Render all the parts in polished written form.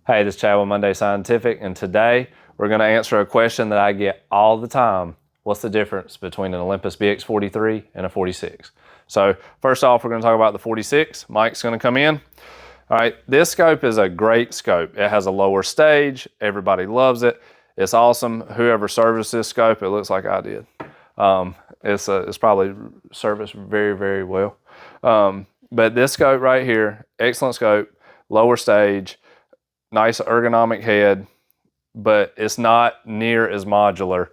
Hey, this is Chad with Munday Scientific, and today we're going to answer a question that I get all the time. What's the difference between an Olympus BX43 and a 46? So first off, we're going to talk about the 46. Mike's going to come in. All right, this scope is a great scope. It has a lower stage. Everybody loves it. It's awesome. Whoever serviced this scope, it looks like I did. It's probably serviced very, very well. But this scope right here, excellent scope, lower stage, nice ergonomic head, but it's not near as modular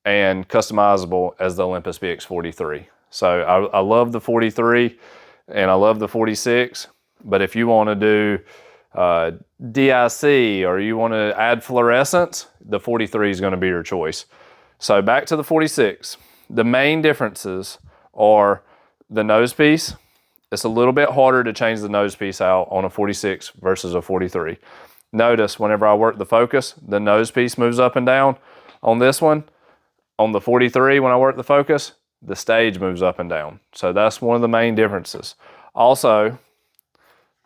and customizable as the Olympus BX43. So I love the 43 and I love the 46, but if you want to do DIC or you want to add fluorescence, the 43 is going to be your choice. So back to the 46. The main differences are the nose piece. It's a little bit harder to change the nose piece out on a 46 versus a 43. Notice whenever I work the focus, the nose piece moves up and down. On this one, on the 43, when I work the focus, the stage moves up and down. So that's one of the main differences. Also,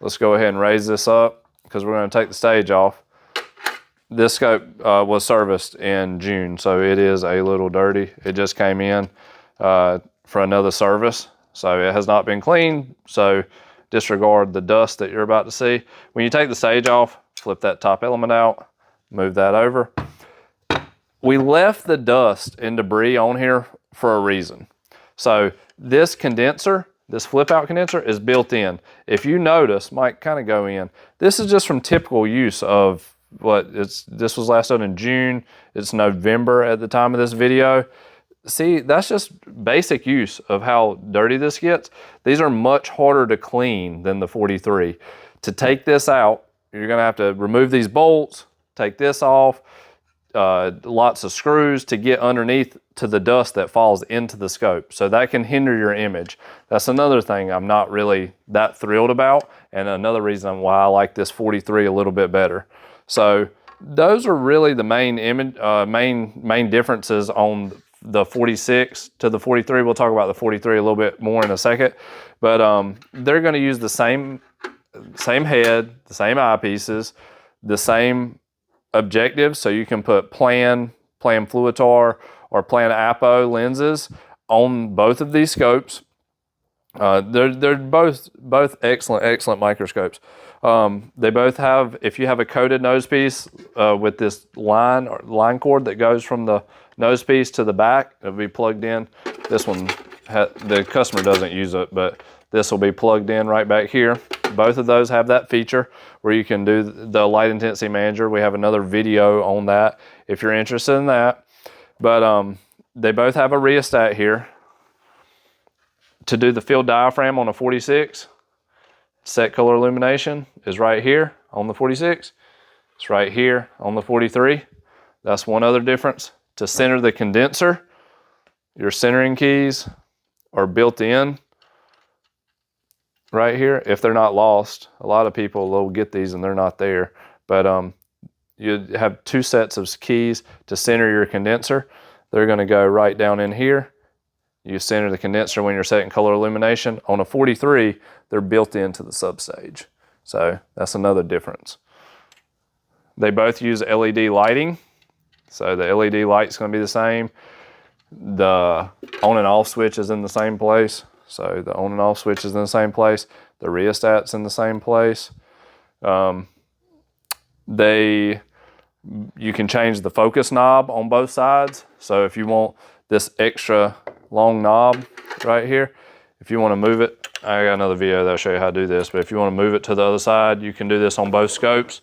let's go ahead and raise this up because we're going to take the stage off. This scope was serviced in June, so it is a little dirty. It just came in for another service, so it has not been cleaned. So disregard the dust that you're about to see. When you take the stage off, flip that top element out, move that over. We left the dust and debris on here for a reason. So this condenser, this flip out condenser is built in. If you notice, Mike, kind of go in. This is just from typical use of this was last done in June. It's November at the time of this video. See, that's just basic use of how dirty this gets. These are much harder to clean than the 43. To take this out, you're gonna have to remove these bolts, take this off, lots of screws to get underneath to the dust that falls into the scope. So that can hinder your image. That's another thing I'm not really that thrilled about, and another reason why I like this 43 a little bit better. So those are really the main differences on the 46 to the 43. We'll talk about the 43 a little bit more in a second, but they're going to use the same head, the same eyepieces, the same objectives. So you can put plan fluitar or plan apo lenses on both of these scopes. They're both excellent microscopes. They both have, if you have a coated nose piece with this line cord that goes from the nose piece to the back, it'll be plugged in. This one, the customer doesn't use it, but this will be plugged in right back here. Both of those have that feature where you can do the light intensity manager. We have another video on that if you're interested in that. But they both have a rheostat here. To do the field diaphragm on a 46, set color illumination is right here on the 46. It's right here on the 43. That's one other difference. To center the condenser, your centering keys are built in right here if they're not lost. A lot of people will get these and they're not there. But you have two sets of keys to center your condenser. They're going to go right down in here. You center the condenser when you're setting color illumination. On a 43, they're built into the substage. So that's another difference. They both use LED lighting. So the LED light's going to be the same. The on and off switch is in the same place. So the on and off switch is in the same place. The rheostat's in the same place. You can change the focus knob on both sides. So if you want this extra long knob right here, if you want to move it, I got another video that'll show you how to do this, but if you want to move it to the other side, you can do this on both scopes.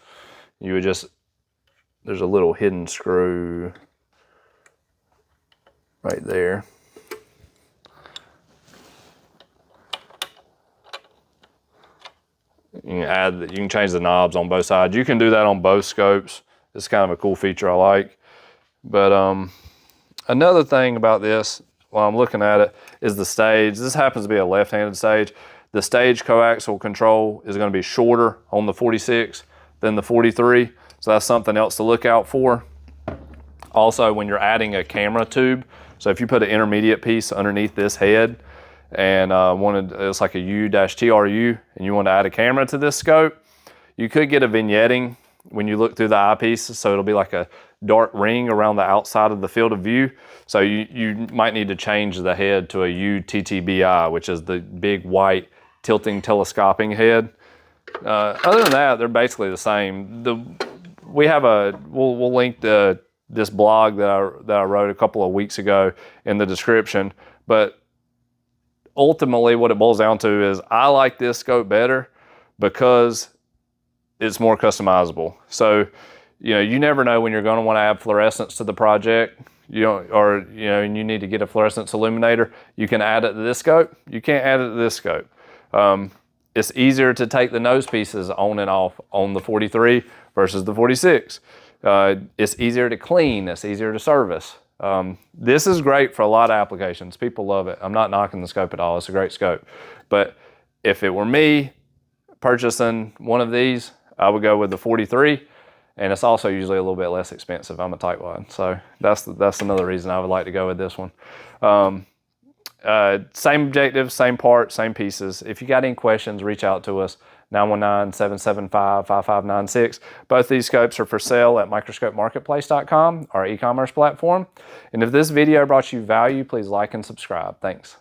You would just, there's a little hidden screw right there. You can change the knobs on both sides. You can do that on both scopes. It's kind of a cool feature I like. But another thing about this, while I'm looking at it, is the stage. This happens to be a left-handed stage. The stage coaxial control is going to be shorter on the 46 than the 43, so that's something else to look out for. Also, when you're adding a camera tube, so if you put an intermediate piece underneath this head and it's like a U-TRU, and you want to add a camera to this scope, you could get a vignetting when you look through the eyepiece. So it'll be like a dark ring around the outside of the field of view. So you might need to change the head to a UTTBI, which is the big white tilting telescoping head. Other than that, they're basically the same. We'll link this blog that I wrote a couple of weeks ago in the description. But ultimately, what it boils down to is I like this scope better because it's more customizable. So, you never know when you're going to want to add fluorescence to the project. And you need to get a fluorescence illuminator. You can add it to this scope. You can't add it to this scope. It's easier to take the nose pieces on and off on the 43 versus the 46. It's easier to clean. It's easier to service. This is great for a lot of applications. People love it. I'm not knocking the scope at all. It's a great scope. But if it were me purchasing one of these, I would go with the 43. And it's also usually a little bit less expensive. I'm a tightwad, so that's another reason I would like to go with this one. Same objective, same part, same pieces. If you got any questions, reach out to us, 919-775-5596. Both these scopes are for sale at microscopemarketplace.com, our e-commerce platform. And if this video brought you value, please like and subscribe. Thanks.